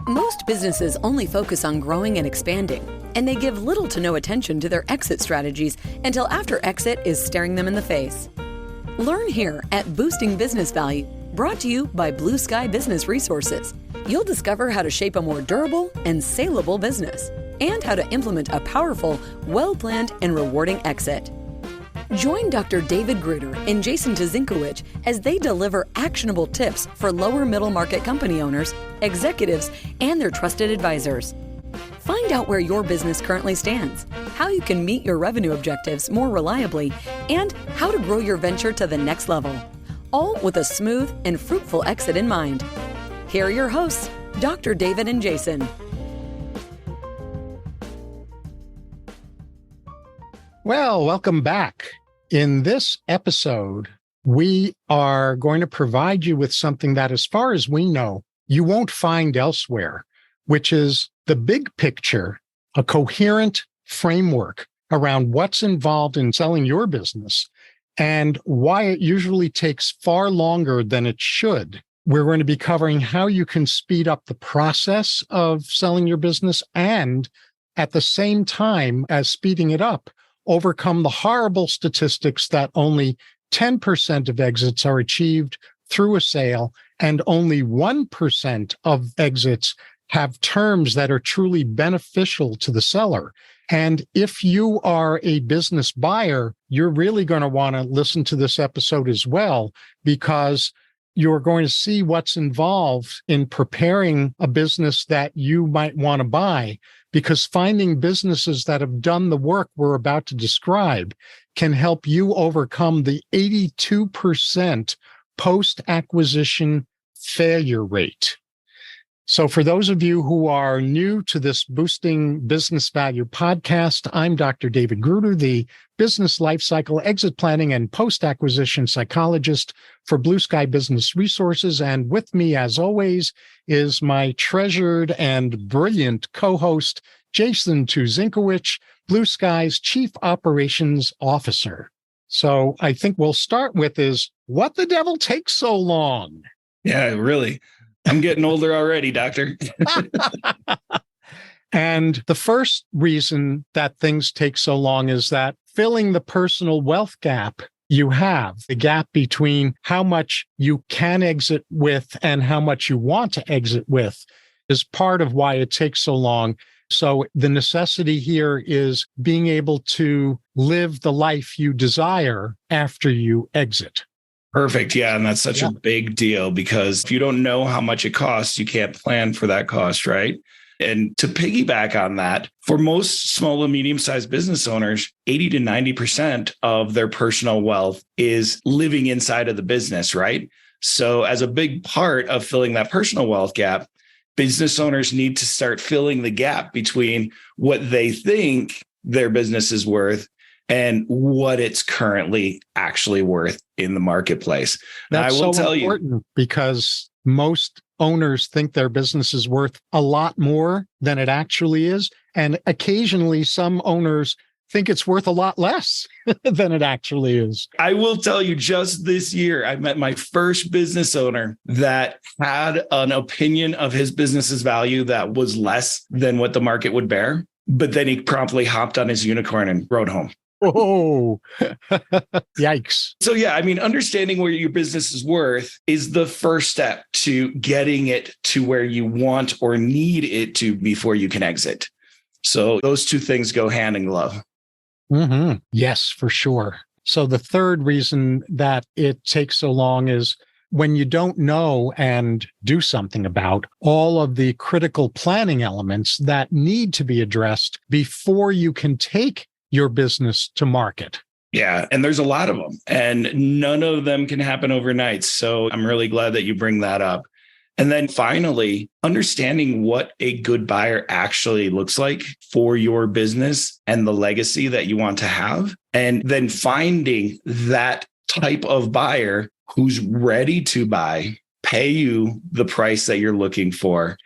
Most businesses only focus on growing and expanding, and they give little to no attention to their exit strategies until after exit is staring them in the face. Learn here at Boosting Business Value, brought to you by Blue Sky Business Resources. You'll discover how to shape a more durable and saleable business, and how to implement a powerful, well-planned, and rewarding exit. Join Dr. David Gruder and Jason Tuzinkewich as they deliver actionable tips for lower middle market company owners, executives, and their trusted advisors. Find out where your business currently stands, how you can meet your revenue objectives more reliably, and how to grow your venture to the next level, all with a smooth and fruitful exit in mind. Here are your hosts, Dr. David and Jason. Well, welcome back. In this episode, we are going to provide you with something that, as far as we know, you won't find elsewhere, which is the big picture, a coherent framework around what's involved in selling your business and why it usually takes far longer than it should. We're going to be covering how you can speed up the process of selling your business and, at the same time as speeding it up, overcome the horrible statistics that only 10% of exits are achieved through a sale and only 1% of exits have terms that are truly beneficial to the seller. And if you are a business buyer, you're really going to want to listen to this episode as well, because you're going to see what's involved in preparing a business that you might want to buy, because finding businesses that have done the work we're about to describe can help you overcome the 82% post-acquisition failure rate. So for those of you who are new to this Boosting Business Value podcast, I'm Dr. David Gruder, the business lifecycle exit planning and post-acquisition psychologist for Blue Sky Business Resources. And with me, as always, is my treasured and brilliant co-host, Jason Tuzinkewich, Blue Sky's Chief Operations Officer. So I think we'll start with is, what the devil takes so long? Yeah, really. I'm getting older already, doctor. And the first reason that things take so long is that filling the personal wealth gap you have, the gap between how much you can exit with and how much you want to exit with, is part of why it takes so long. So the necessity here is being able to live the life you desire after you exit. Perfect. Yeah. And that's such a big deal, because if you don't know how much it costs, you can't plan for that cost, right? And to piggyback on that, for most small and medium-sized business owners, 80 to 90% of their personal wealth is living inside of the business, right? So as a big part of filling that personal wealth gap, business owners need to start filling the gap between what they think their business is worth and what it's currently actually worth in the marketplace. That's I will so tell important you, because most owners think their business is worth a lot more than it actually is. And occasionally some owners think it's worth a lot less than it actually is. I will tell you, just this year, I met my first business owner that had an opinion of his business's value that was less than what the market would bear. But then he promptly hopped on his unicorn and rode home. Oh, yikes. So yeah, I mean, understanding where your business is worth is the first step to getting it to where you want or need it to before you can exit. So those two things go hand in glove. Mm-hmm. Yes, for sure. So the third reason that it takes so long is when you don't know and do something about all of the critical planning elements that need to be addressed before you can take your business to market. Yeah. And there's a lot of them, and none of them can happen overnight. So I'm really glad that you bring that up. And then finally, understanding what a good buyer actually looks like for your business and the legacy that you want to have. And then finding that type of buyer who's ready to buy, pay you the price that you're looking for,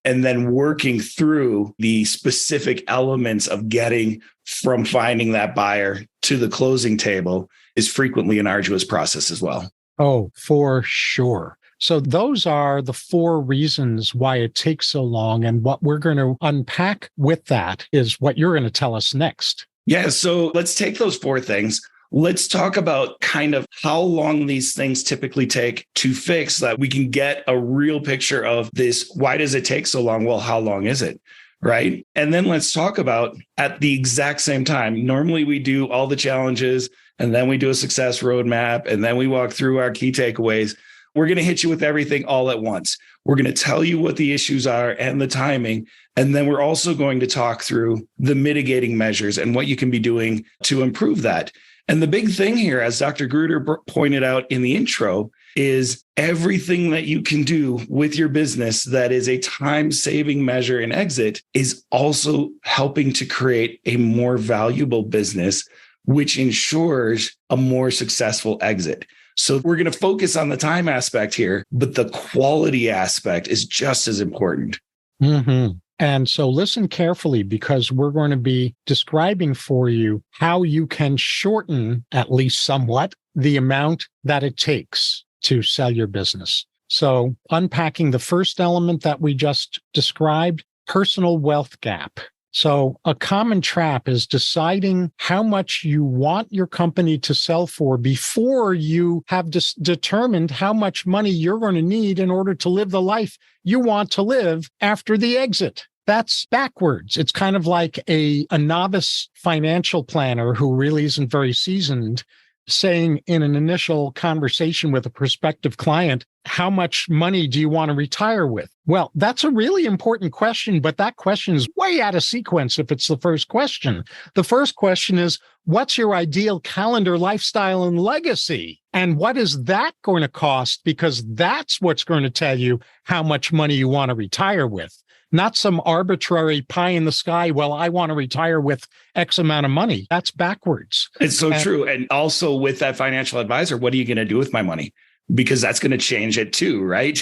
and then working through the specific elements of getting from finding that buyer to the closing table is frequently an arduous process as well. Oh, for sure. So those are the 4 reasons why it takes so long. And what we're going to unpack with that is what you're going to tell us next. Yeah. So let's take those 4 things. Let's talk about kind of how long these things typically take to fix, that we can get a real picture of this. Why does it take so long? Well, how long is it? Right. And then let's talk about, at the exact same time, normally we do all the challenges and then we do a success roadmap and then we walk through our key takeaways. We're going to hit you with everything all at once. We're going to tell you what the issues are and the timing. And then we're also going to talk through the mitigating measures and what you can be doing to improve that. And the big thing here, as Dr. Gruder pointed out in the intro, is everything that you can do with your business that is a time-saving measure in exit is also helping to create a more valuable business, which ensures a more successful exit. So we're going to focus on the time aspect here, but the quality aspect is just as important. Mm-hmm. And so listen carefully, because we're going to be describing for you how you can shorten, at least somewhat, the amount that it takes to sell your business. So unpacking the first element that we just described, personal wealth gap. So a common trap is deciding how much you want your company to sell for before you have determined how much money you're going to need in order to live the life you want to live after the exit. That's backwards. It's kind of like a novice financial planner who really isn't very seasoned saying in an initial conversation with a prospective client, how much money do you want to retire with? Well, that's a really important question, but that question is way out of sequence if it's the first question. The first question is, what's your ideal calendar, lifestyle, and legacy? And what is that going to cost? Because that's what's going to tell you how much money you want to retire with. Not some arbitrary pie in the sky, well, I want to retire with X amount of money. That's backwards. It's so true. And also with that financial advisor, what are you going to do with my money? Because that's going to change it too, right?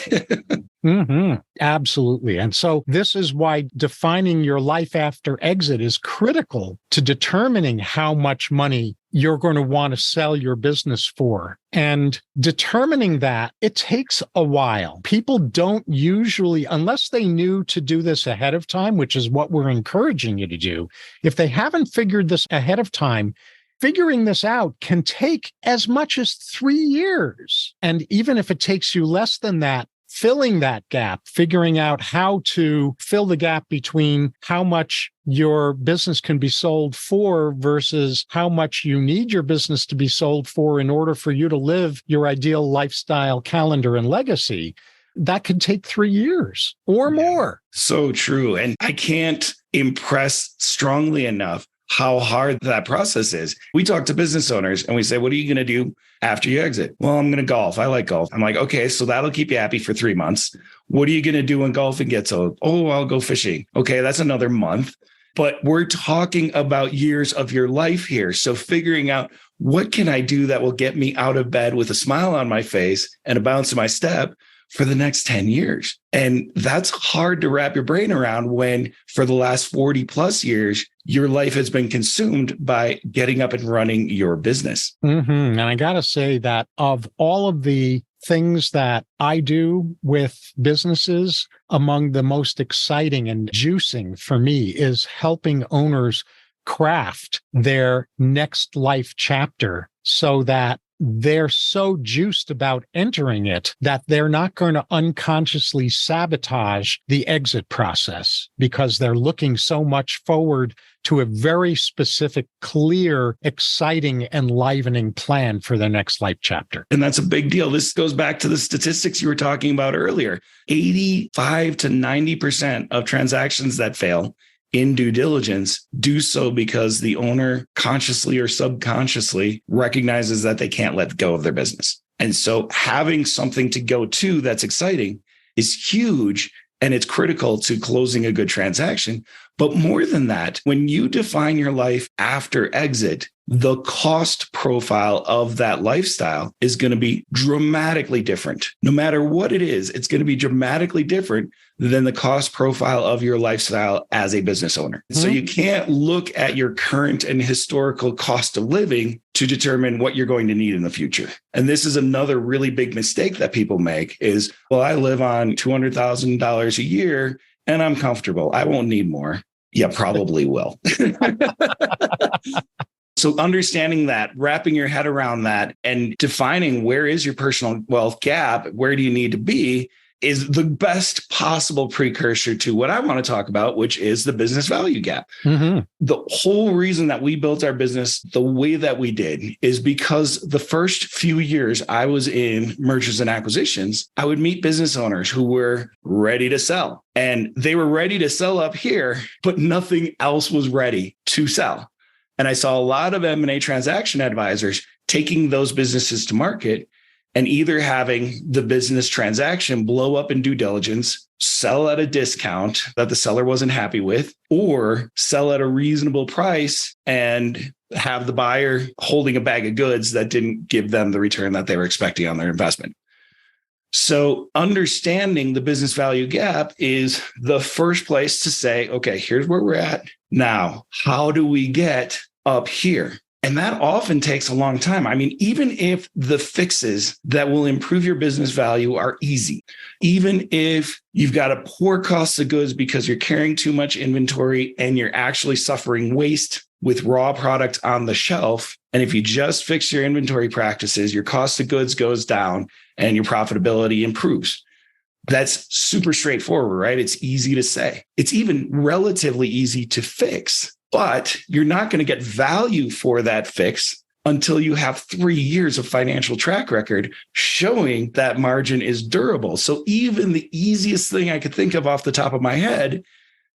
Mm-hmm. Absolutely. And so this is why defining your life after exit is critical to determining how much money you're going to want to sell your business for. And determining that, it takes a while. People don't usually, unless they knew to do this ahead of time, which is what we're encouraging you to do, if they haven't figured this ahead of time, figuring this out can take as much as 3 years. And even if it takes you less than that, filling that gap, figuring out how to fill the gap between how much your business can be sold for versus how much you need your business to be sold for in order for you to live your ideal lifestyle, calendar, and legacy, that could take 3 years or more. So true. And I can't impress strongly enough how hard that process is. We talk to business owners and we say, what are you going to do after you exit? Well, I'm going to golf. I like golf. I'm like, okay, so that'll keep you happy for 3 months. What are you going to do when golfing gets old? Oh, I'll go fishing. Okay, that's another month. But we're talking about years of your life here. So figuring out, what can I do that will get me out of bed with a smile on my face and a bounce in my step for the next 10 years? And that's hard to wrap your brain around when for the last 40 plus years, your life has been consumed by getting up and running your business. Mm-hmm. And I got to say that of all of the things that I do with businesses, among the most exciting and juicing for me is helping owners craft their next life chapter so that they're so juiced about entering it that they're not going to unconsciously sabotage the exit process because they're looking so much forward to a very specific, clear, exciting, enlivening plan for their next life chapter. And that's a big deal. This goes back to the statistics you were talking about earlier. 85 to 90% of transactions that fail in due diligence do so because the owner consciously or subconsciously recognizes that they can't let go of their business. And so having something to go to that's exciting is huge, and it's critical to closing a good transaction. But more than that, when you define your life after exit, the cost profile of that lifestyle is going to be dramatically different. No matter what it is, it's going to be dramatically different than the cost profile of your lifestyle as a business owner. Mm-hmm. So you can't look at your current and historical cost of living to determine what you're going to need in the future. And this is another really big mistake that people make is, well, I live on $200,000 a year and I'm comfortable. I won't need more. Yeah, probably will. So understanding that, wrapping your head around that and defining where is your personal wealth gap, where do you need to be, is the best possible precursor to what I want to talk about, which is the business value gap. Mm-hmm. The whole reason that we built our business the way that we did is because the first few years I was in mergers and acquisitions, I would meet business owners who were ready to sell. And they were ready to sell up here, but nothing else was ready to sell. And I saw a lot of M&A transaction advisors taking those businesses to market and either having the business transaction blow up in due diligence, sell at a discount that the seller wasn't happy with, or sell at a reasonable price and have the buyer holding a bag of goods that didn't give them the return that they were expecting on their investment. So understanding the business value gap is the first place to say, okay, here's where we're at. Now, how do we get up here? And that often takes a long time. I mean, even if the fixes that will improve your business value are easy, even if you've got a poor cost of goods because you're carrying too much inventory and you're actually suffering waste with raw product on the shelf, and if you just fix your inventory practices, your cost of goods goes down and your profitability improves. That's super straightforward, right? It's easy to say. It's even relatively easy to fix. But you're not going to get value for that fix until you have 3 years of financial track record showing that margin is durable. So even the easiest thing I could think of off the top of my head,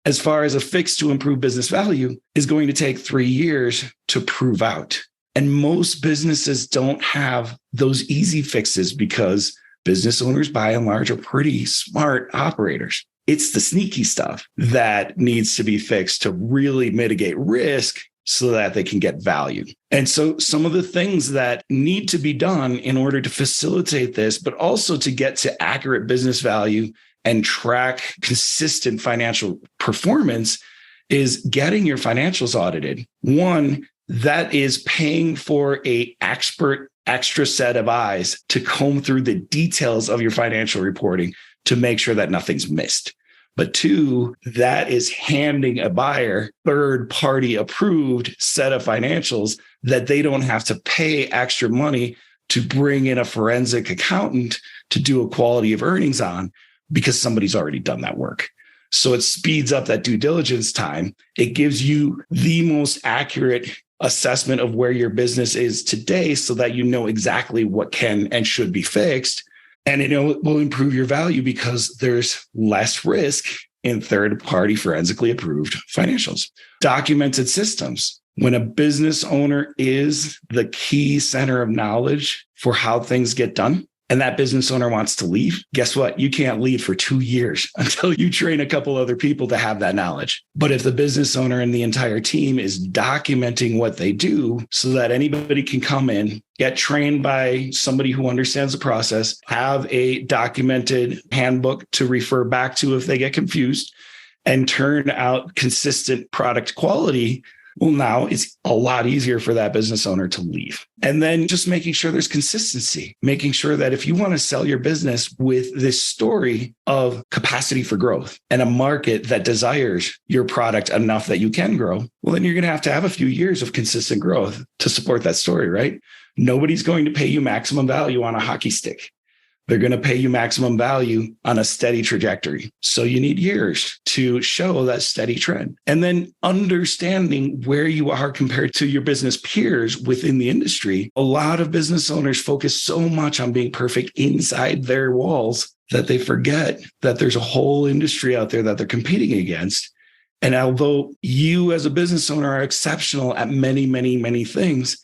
as far as a fix to improve business value, is going to take 3 years to prove out. And most businesses don't have those easy fixes because business owners, by and large, are pretty smart operators. It's the sneaky stuff that needs to be fixed to really mitigate risk so that they can get value. And so some of the things that need to be done in order to facilitate this, but also to get to accurate business value and track consistent financial performance, is getting your financials audited. One, that is paying for an expert extra set of eyes to comb through the details of your financial reporting to make sure that nothing's missed. But two, that is handing a buyer third-party approved set of financials that they don't have to pay extra money to bring in a forensic accountant to do a quality of earnings on because somebody's already done that work. So it speeds up that due diligence time. It gives you the most accurate assessment of where your business is today so that you know exactly what can and should be fixed. And it will improve your value because there's less risk in third-party forensically approved financials. Documented systems. When a business owner is the key center of knowledge for how things get done, and that business owner wants to leave, guess what? You can't leave for 2 years until you train a couple other people to have that knowledge. But if the business owner and the entire team is documenting what they do so that anybody can come in, get trained by somebody who understands the process, have a documented handbook to refer back to if they get confused, and turn out consistent product quality, well, now it's a lot easier for that business owner to leave. And then just making sure there's consistency, making sure that if you want to sell your business with this story of capacity for growth and a market that desires your product enough that you can grow, well, then you're going to have a few years of consistent growth to support that story, right? Nobody's going to pay you maximum value on a hockey stick. They're going to pay you maximum value on a steady trajectory. So you need years to show that steady trend. And then understanding where you are compared to your business peers within the industry. A lot of business owners focus so much on being perfect inside their walls that they forget that there's a whole industry out there that they're competing against. And although you as a business owner are exceptional at many, many, many things,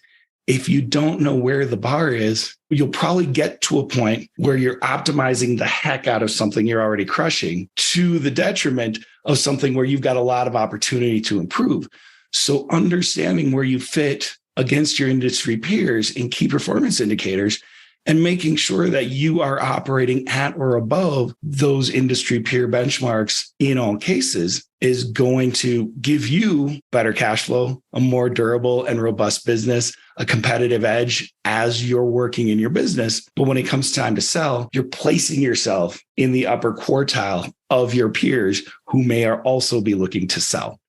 if you don't know where the bar is, you'll probably get to a point where you're optimizing the heck out of something you're already crushing to the detriment of something where you've got a lot of opportunity to improve. So understanding where you fit against your industry peers in key performance indicators and making sure that you are operating at or above those industry peer benchmarks in all cases is going to give you better cash flow, a more durable and robust business, a competitive edge as you're working in your business. But when it comes time to sell, you're placing yourself in the upper quartile of your peers who may also be looking to sell.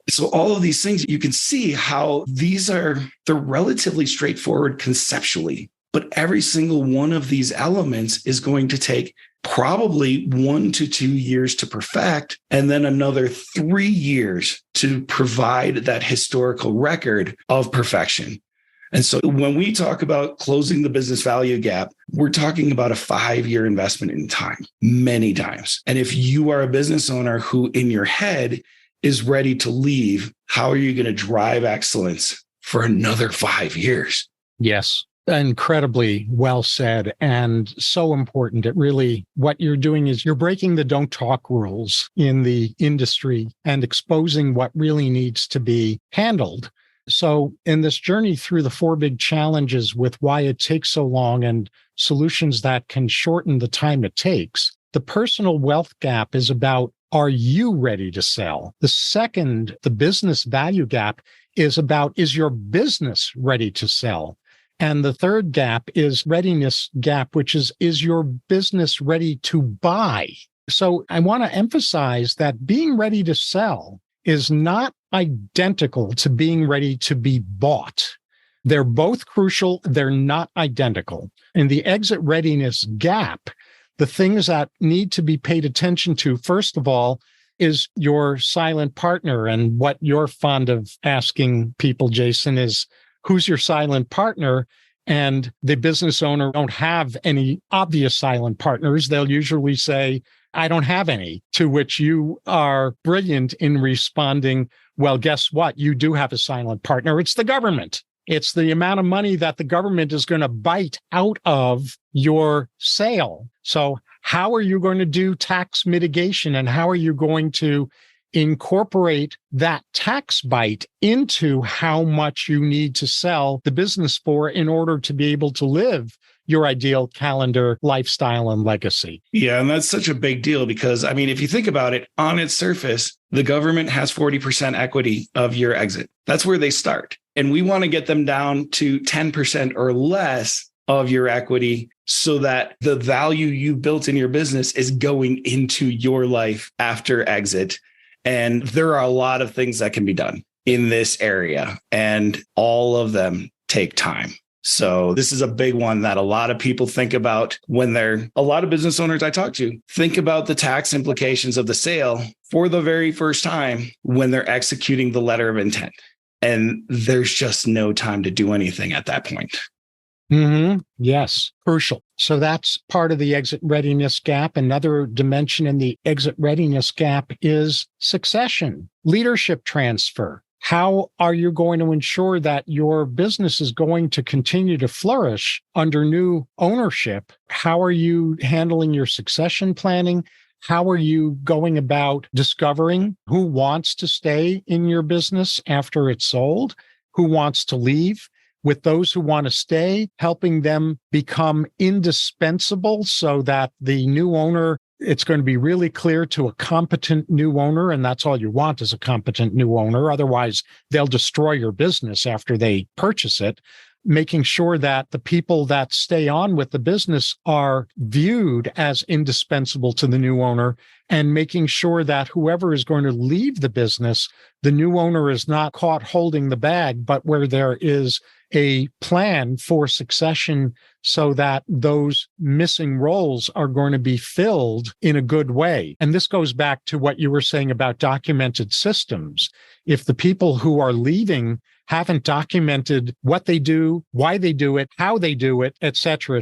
So all of these things, you can see how they're relatively straightforward conceptually. But every single one of these elements is going to take probably 1 to 2 years to perfect, and then another 3 years to provide that historical record of perfection. And so when we talk about closing the business value gap, we're talking about a 5-year investment in time, many times. And if you are a business owner who in your head is ready to leave, how are you going to drive excellence for another 5 years? Yes. Incredibly well said and so important. What you're doing is you're breaking the don't talk rules in the industry and exposing what really needs to be handled. So in this journey through the 4 big challenges with why it takes so long and solutions that can shorten the time it takes, the personal wealth gap is about, are you ready to sell? The second, the business value gap, is about, is your business ready to sell? And the third gap is readiness gap, which is your business ready to buy? So I want to emphasize that being ready to sell is not identical to being ready to be bought. They're both crucial. They're not identical. In the exit readiness gap, the things that need to be paid attention to, first of all, is your silent partner. And what you're fond of asking people, Jason, is, who's your silent partner? And the business owner don't have any obvious silent partners. They'll usually say, I don't have any, to which you are brilliant in responding, well, guess what? You do have a silent partner. It's the government. It's the amount of money that the government is going to bite out of your sale. So how are you going to do tax mitigation, and how are you going to incorporate that tax bite into how much you need to sell the business for in order to be able to live your ideal calendar lifestyle and legacy? Yeah, and that's such a big deal because, if you think about it, on its surface, the government has 40% equity of your exit. That's where they start. And we want to get them down to 10% or less of your equity so that the value you built in your business is going into your life after exit. And there are a lot of things that can be done in this area, and all of them take time. So this is a big one that a lot of people think about when a lot of business owners I talk to think about the tax implications of the sale for the very first time when they're executing the letter of intent. And there's just no time to do anything at that point. Yes, crucial. So that's part of the exit readiness gap. Another dimension in the exit readiness gap is succession, leadership transfer. How are you going to ensure that your business is going to continue to flourish under new ownership? How are you handling your succession planning? How are you going about discovering who wants to stay in your business after it's sold, who wants to leave? With those who want to stay, helping them become indispensable so that the new owner, it's going to be really clear to a competent new owner, and that's all you want is a competent new owner. Otherwise, they'll destroy your business after they purchase it. Making sure that the people that stay on with the business are viewed as indispensable to the new owner, and making sure that whoever is going to leave the business, the new owner is not caught holding the bag, but where there is a plan for succession so that those missing roles are going to be filled in a good way. And this goes back to what you were saying about documented systems. If the people who are leaving haven't documented what they do, why they do it, how they do it, et cetera,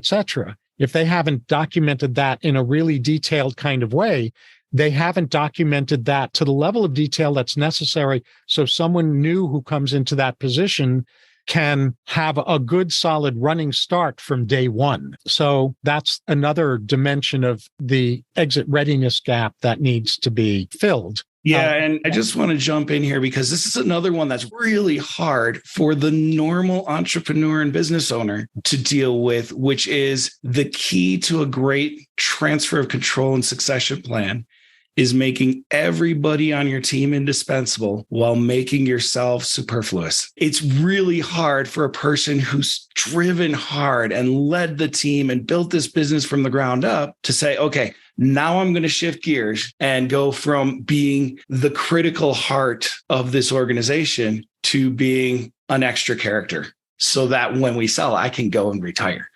if they haven't documented that in a really detailed kind of way, they haven't documented that to the level of detail that's necessary so someone new who comes into that position can have a good solid running start from day one. So that's another dimension of the exit readiness gap that needs to be filled. Yeah. And I just want to jump in here because this is another one that's really hard for the normal entrepreneur and business owner to deal with, which is the key to a great transfer of control and succession plan is making everybody on your team indispensable while making yourself superfluous. It's really hard for a person who's driven hard and led the team and built this business from the ground up to say, okay, now I'm going to shift gears and go from being the critical heart of this organization to being an extra character so that when we sell, I can go and retire.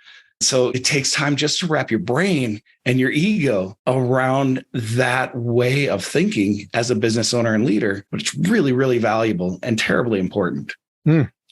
So it takes time just to wrap your brain and your ego around that way of thinking as a business owner and leader, but it's really, really valuable and terribly important.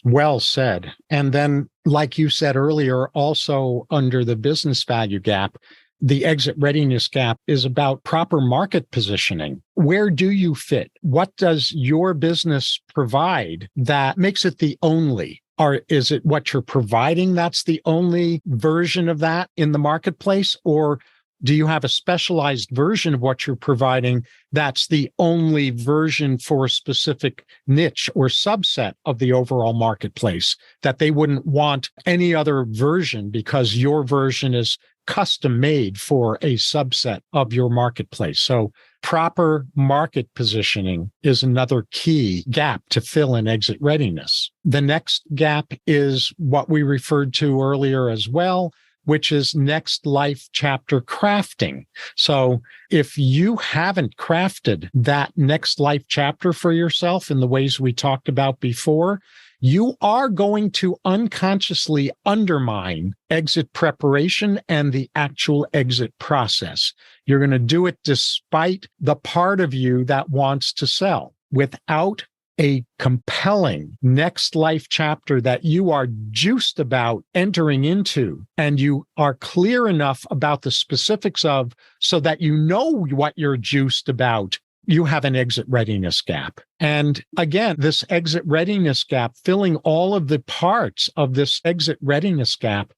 Well said. And then, like you said earlier, also under the business value gap, the exit readiness gap is about proper market positioning. Where do you fit? What does your business provide that makes it the only? Or is it what you're providing that's the only version of that in the marketplace? Or do you have a specialized version of what you're providing that's the only version for a specific niche or subset of the overall marketplace, that they wouldn't want any other version because your version is custom made for a subset of your marketplace? So proper market positioning is another key gap to fill in exit readiness. The next gap is what we referred to earlier as well, which is next life chapter crafting. So if you haven't crafted that next life chapter for yourself in the ways we talked about before, you are going to unconsciously undermine exit preparation and the actual exit process. You're going to do it despite the part of you that wants to sell. Without a compelling next life chapter that you are juiced about entering into, and you are clear enough about the specifics of so that you know what you're juiced about, you have an exit readiness gap. And again, this exit readiness gap, filling all of the parts of this exit readiness gap,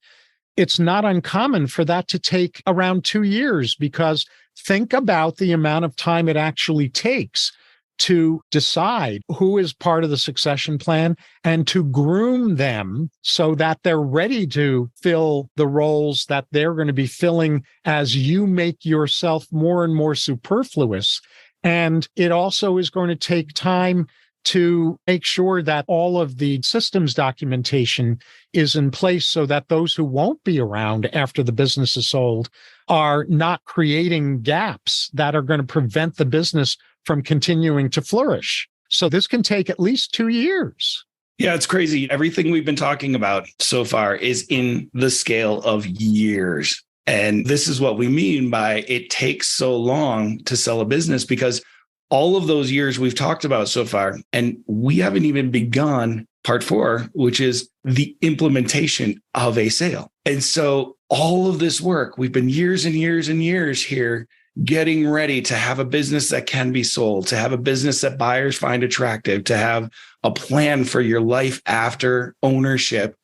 it's not uncommon for that to take around 2 years, because think about the amount of time it actually takes to decide who is part of the succession plan and to groom them so that they're ready to fill the roles that they're going to be filling as you make yourself more and more superfluous. And it also is going to take time to make sure that all of the systems documentation is in place so that those who won't be around after the business is sold are not creating gaps that are going to prevent the business from continuing to flourish. So this can take at least 2 years. Yeah, it's crazy. Everything we've been talking about so far is in the scale of years. And this is what we mean by it takes so long to sell a business, because all of those years we've talked about so far, and we haven't even begun part 4, which is the implementation of a sale. And so all of this work, we've been years and years and years here getting ready to have a business that can be sold, to have a business that buyers find attractive, to have a plan for your life after ownership.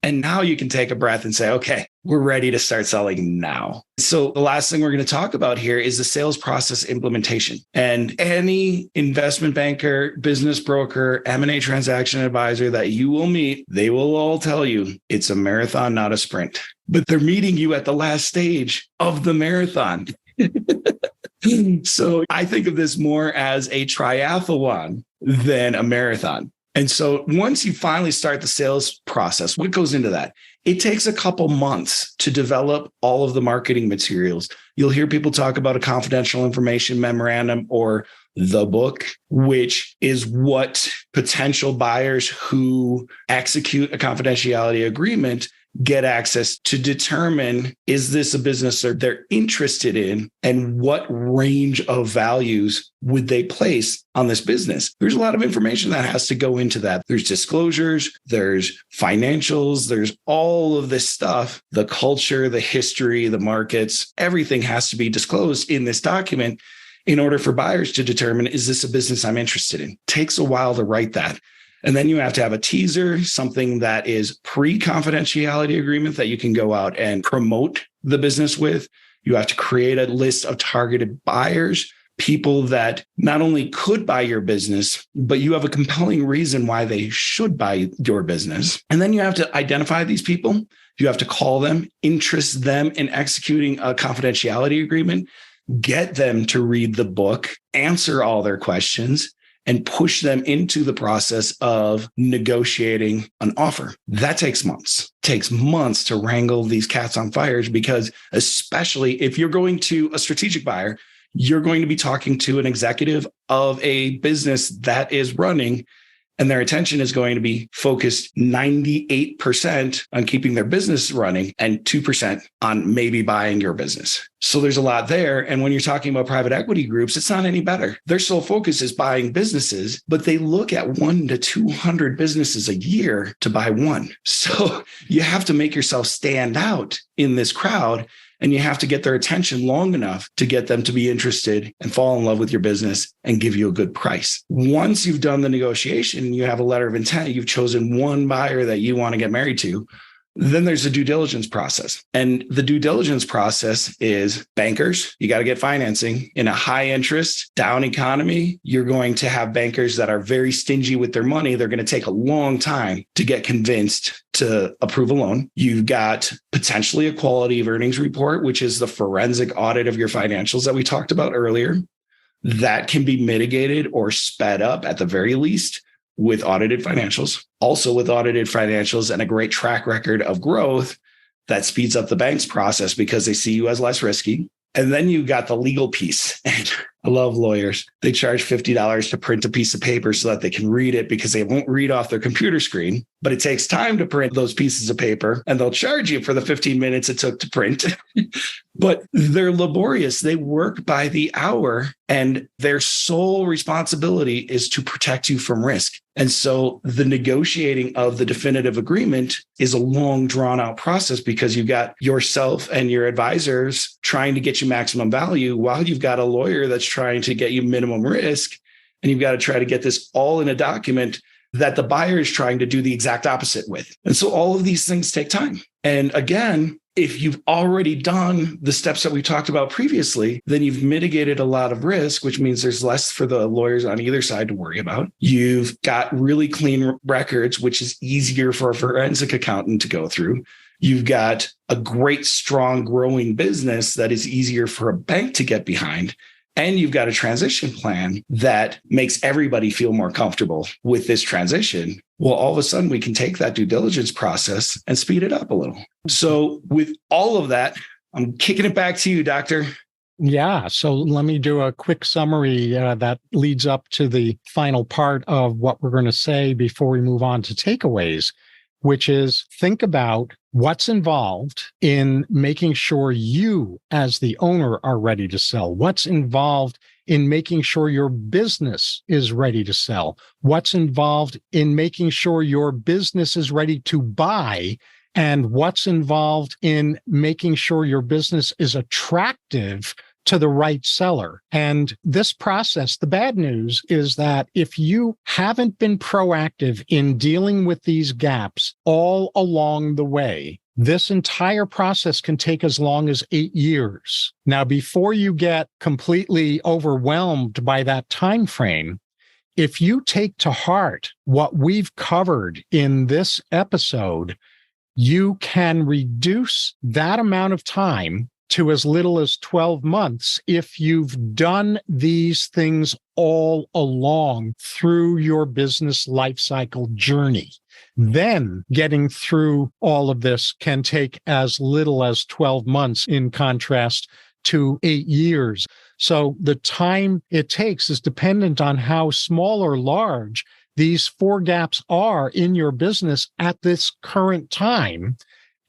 And now you can take a breath and say, okay, we're ready to start selling now. So the last thing we're going to talk about here is the sales process implementation. And any investment banker, business broker, M&A transaction advisor that you will meet, they will all tell you it's a marathon, not a sprint. But they're meeting you at the last stage of the marathon. So I think of this more as a triathlon than a marathon. And so once you finally start the sales process, what goes into that? It takes a couple months to develop all of the marketing materials. You'll hear people talk about a confidential information memorandum or the book, which is what potential buyers who execute a confidentiality agreement get access to determine, is this a business that they're interested in, and what range of values would they place on this business? There's a lot of information that has to go into that. There's disclosures, there's financials, there's all of this stuff, the culture, the history, the markets, everything has to be disclosed in this document in order for buyers to determine, is this a business I'm interested in? It takes a while to write that. And then you have to have a teaser, something that is pre-confidentiality agreement that you can go out and promote the business with. You have to create a list of targeted buyers, people that not only could buy your business, but you have a compelling reason why they should buy your business. And then you have to identify these people. You have to call them, interest them in executing a confidentiality agreement, get them to read the book, answer all their questions, and push them into the process of negotiating an offer. That takes months. It takes months to wrangle these cats on fires, because especially if you're going to a strategic buyer, you're going to be talking to an executive of a business that is running, and their attention is going to be focused 98% on keeping their business running and 2% on maybe buying your business. So there's a lot there. And when you're talking about private equity groups, it's not any better. Their sole focus is buying businesses, but they look at 1 to 200 businesses a year to buy one. So you have to make yourself stand out in this crowd. And you have to get their attention long enough to get them to be interested and fall in love with your business and give you a good price. Once you've done the negotiation, you have a letter of intent, you've chosen one buyer that you want to get married to, then there's a due diligence process. And the due diligence process is bankers. You got to get financing. In a high interest, down economy, you're going to have bankers that are very stingy with their money. They're going to take a long time to get convinced to approve a loan. You've got potentially a quality of earnings report, which is the forensic audit of your financials that we talked about earlier. That can be mitigated or sped up at the very least with audited financials. Also with audited financials and a great track record of growth, that speeds up the bank's process because they see you as less risky. And then you got the legal piece. And I love lawyers. They charge $50 to print a piece of paper so that they can read it, because they won't read off their computer screen. But it takes time to print those pieces of paper, and they'll charge you for the 15 minutes it took to print. But they're laborious. They work by the hour, and their sole responsibility is to protect you from risk. And so the negotiating of the definitive agreement is a long, drawn out process, because you've got yourself and your advisors trying to get you maximum value while you've got a lawyer that's trying to get you minimum risk. And you've got to try to get this all in a document that the buyer is trying to do the exact opposite with. And so all of these things take time. And again, if you've already done the steps that we talked about previously, then you've mitigated a lot of risk, which means there's less for the lawyers on either side to worry about. You've got really clean records, which is easier for a forensic accountant to go through. You've got a great, strong, growing business that is easier for a bank to get behind. And you've got a transition plan that makes everybody feel more comfortable with this transition. Well, all of a sudden, we can take that due diligence process and speed it up a little. So with all of that, I'm kicking it back to you, Doctor. Yeah. So let me do a quick summary that leads up to the final part of what we're going to say before we move on to takeaways, which is think about what's involved in making sure you as the owner are ready to sell. What's involved in making sure your business is ready to sell. What's involved in making sure your business is ready to buy. And what's involved in making sure your business is attractive to the right seller. And this process, the bad news is that if you haven't been proactive in dealing with these gaps all along the way, this entire process can take as long as 8 years. Now, before you get completely overwhelmed by that time frame, if you take to heart what we've covered in this episode, you can reduce that amount of time to as little as 12 months if you've done these things all along through your business lifecycle journey. Then getting through all of this can take as little as 12 months in contrast to 8 years. So the time it takes is dependent on how small or large these 4 gaps are in your business at this current time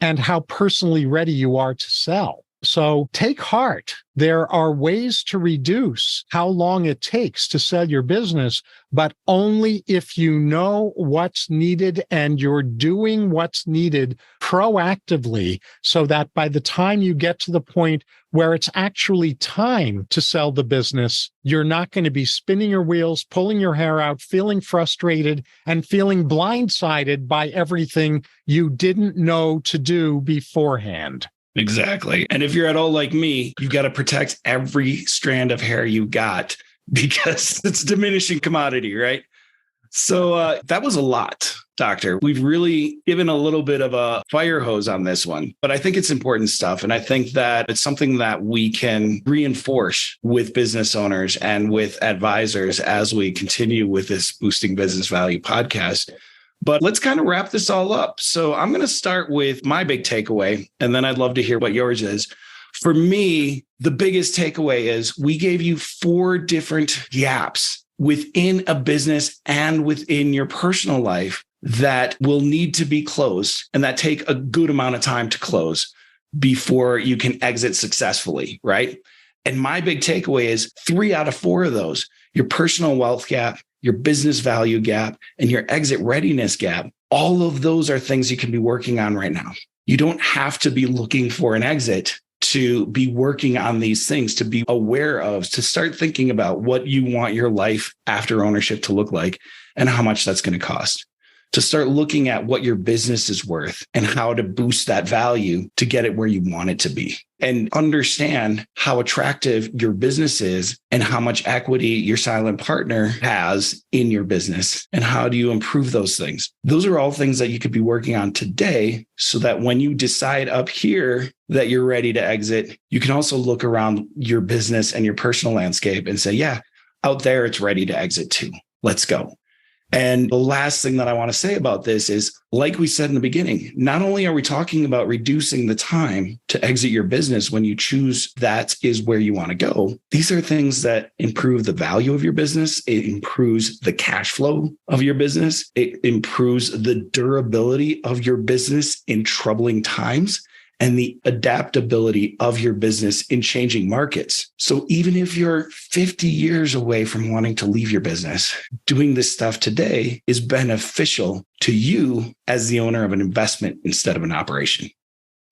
and how personally ready you are to sell. So take heart. There are ways to reduce how long it takes to sell your business, but only if you know what's needed and you're doing what's needed proactively, so that by the time you get to the point where it's actually time to sell the business, you're not going to be spinning your wheels, pulling your hair out, feeling frustrated, and feeling blindsided by everything you didn't know to do beforehand. Exactly. And if you're at all like me, you got to protect every strand of hair you got because it's a diminishing commodity, right? So that was a lot, Doctor. We've really given a little bit of a fire hose on this one, but I think it's important stuff. And I think that it's something that we can reinforce with business owners and with advisors as we continue with this Boosting Business Value podcast. But let's kind of wrap this all up. So I'm going to start with my big takeaway, and then I'd love to hear what yours is. For me, the biggest takeaway is we gave you 4 different gaps within a business and within your personal life that will need to be closed and that take a good amount of time to close before you can exit successfully, right? And my big takeaway is 3 out of 4 of those, your personal wealth gap, your business value gap, and your exit readiness gap, all of those are things you can be working on right now. You don't have to be looking for an exit to be working on these things, to be aware of, to start thinking about what you want your life after ownership to look like and how much that's going to cost. To start looking at what your business is worth and how to boost that value to get it where you want it to be. And understand how attractive your business is and how much equity your silent partner has in your business. And how do you improve those things? Those are all things that you could be working on today so that when you decide up here that you're ready to exit, you can also look around your business and your personal landscape and say, yeah, out there, it's ready to exit too. Let's go. And the last thing that I want to say about this is, like we said in the beginning, not only are we talking about reducing the time to exit your business when you choose that is where you want to go, these are things that improve the value of your business. It improves the cash flow of your business. It improves the durability of your business in troubling times and the adaptability of your business in changing markets. So even if you're 50 years away from wanting to leave your business, doing this stuff today is beneficial to you as the owner of an investment instead of an operation.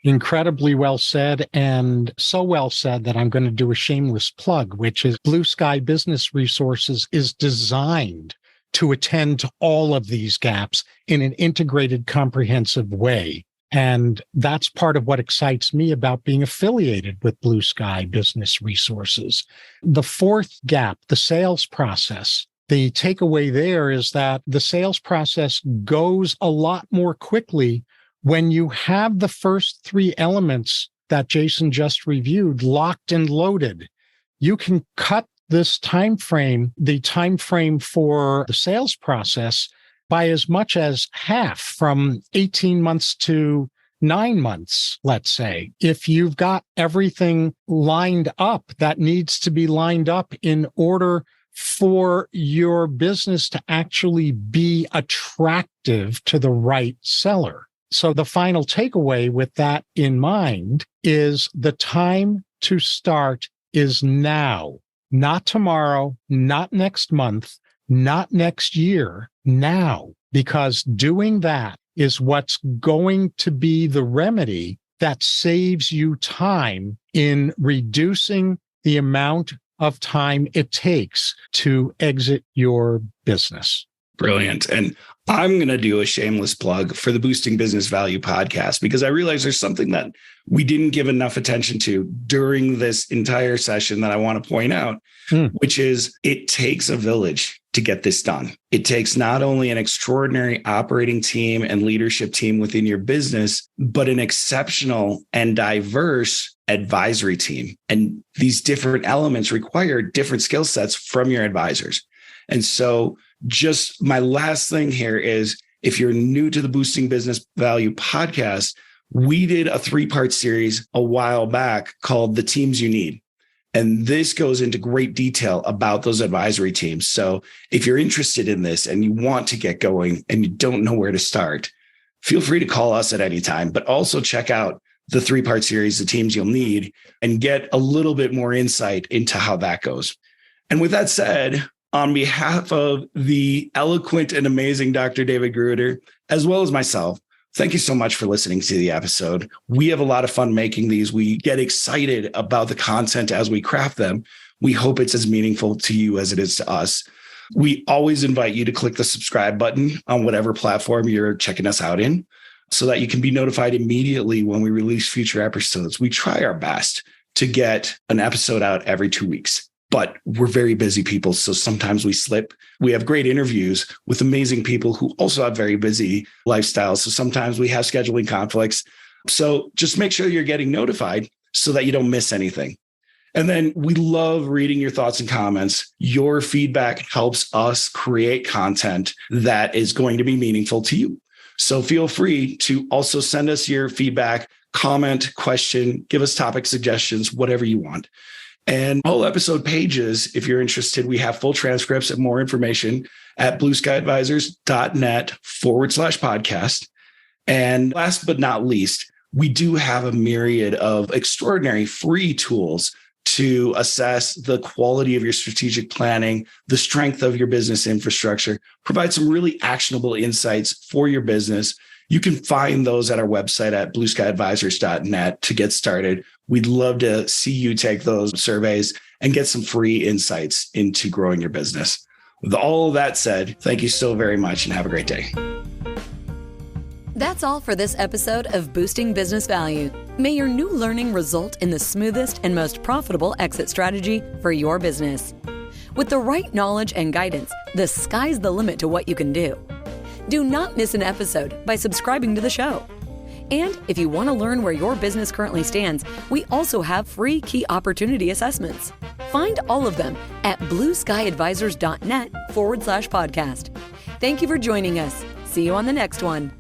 Incredibly well said, and so well said that I'm going to do a shameless plug, which is Blue Sky Business Resources is designed to attend to all of these gaps in an integrated, comprehensive way. And that's part of what excites me about being affiliated with Blue Sky Business Resources. The 4th gap, the sales process. The takeaway there is that the sales process goes a lot more quickly when you have the first 3 elements that Jason just reviewed locked and loaded. You can cut this time frame, the time frame for the sales process, by as much as half, from 18 months to 9 months, let's say. If you've got everything lined up that needs to be lined up in order for your business to actually be attractive to the right seller. So the final takeaway with that in mind is the time to start is now, not tomorrow, not next month, not next year, now, because doing that is what's going to be the remedy that saves you time in reducing the amount of time it takes to exit your business. Brilliant. And I'm going to do a shameless plug for the Boosting Business Value podcast, because I realize there's something that we didn't give enough attention to during this entire session that I want to point out, which is it takes a village to get this done. It takes not only an extraordinary operating team and leadership team within your business, but an exceptional and diverse advisory team. And these different elements require different skill sets from your advisors. And so just my last thing here is, if you're new to the Boosting Business Value podcast, we did a 3-part series a while back called The Teams You Need. And this goes into great detail about those advisory teams. So if you're interested in this and you want to get going and you don't know where to start, feel free to call us at any time, but also check out the 3-part series, The Teams You'll Need, and get a little bit more insight into how that goes. And with that said, on behalf of the eloquent and amazing Dr. David Gruder, as well as myself, thank you so much for listening to the episode. We have a lot of fun making these. We get excited about the content as we craft them. We hope it's as meaningful to you as it is to us. We always invite you to click the subscribe button on whatever platform you're checking us out in so that you can be notified immediately when we release future episodes. We try our best to get an episode out every 2 weeks, but we're very busy people. So sometimes we slip. We have great interviews with amazing people who also have very busy lifestyles. So sometimes we have scheduling conflicts. So just make sure you're getting notified so that you don't miss anything. And then we love reading your thoughts and comments. Your feedback helps us create content that is going to be meaningful to you. So feel free to also send us your feedback, comment, question, give us topic suggestions, whatever you want. And all episode pages, if you're interested, we have full transcripts and more information at blueskyadvisors.net/podcast. And last but not least, we do have a myriad of extraordinary free tools to assess the quality of your strategic planning, the strength of your business infrastructure, provide some really actionable insights for your business. You can find those at our website at blueskyadvisors.net to get started. We'd love to see you take those surveys and get some free insights into growing your business. With all of that said, thank you so very much and have a great day. That's all for this episode of Boosting Business Value. May your new learning result in the smoothest and most profitable exit strategy for your business. With the right knowledge and guidance, the sky's the limit to what you can do. Do not miss an episode by subscribing to the show. And if you want to learn where your business currently stands, we also have free key opportunity assessments. Find all of them at blueskyadvisors.net/podcast. Thank you for joining us. See you on the next one.